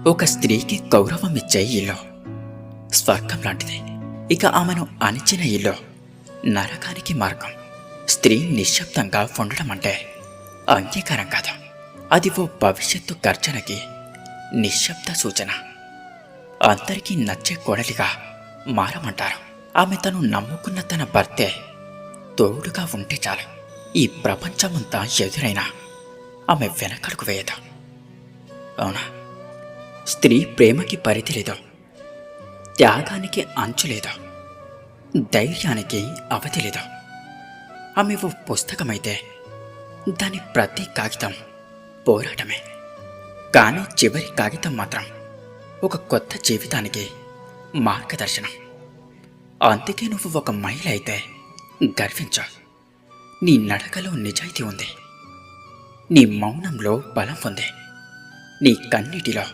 ఒక స్త్రీకి గౌరవం ఇచ్చే ఇల్లు స్వర్గం లాంటిది. ఇక ఆమెను అణిచిన ఇల్లు నరకానికి మార్గం. స్త్రీ నిశ్శబ్దంగా ఉండడం అంటే అంగీకారం కాదు, అది ఓ భవిష్యత్తు గర్జనకి నిశ్శబ్ద సూచన. అందరికీ నచ్చే కోడలిగా మారమంటారు. ఆమె తను నమ్ముకున్న తన భర్తే తోడుగా ఉంటే చాలు. ఈ ప్రపంచమంతా ఎదురైనా ఆమె వెనకడుగు వేయదు. అవునా? స్త్రీ ప్రేమకి పరిధి లేదు, త్యాగానికి అంచు లేదు, ధైర్యానికి అవధి లేదు. ఆమె ఓ పుస్తకమైతే దాని ప్రతి కాగితం పోరాటమే. కానీ చివరి కాగితం మాత్రం ఒక కొత్త జీవితానికి మార్గదర్శనం. అందుకే నువ్వు ఒక మహిళ అయితే గర్వించు. నీ నడకలో నిజాయితీ ఉంది, నీ మౌనంలో బలం ఉంది, నీ కన్నిటిలో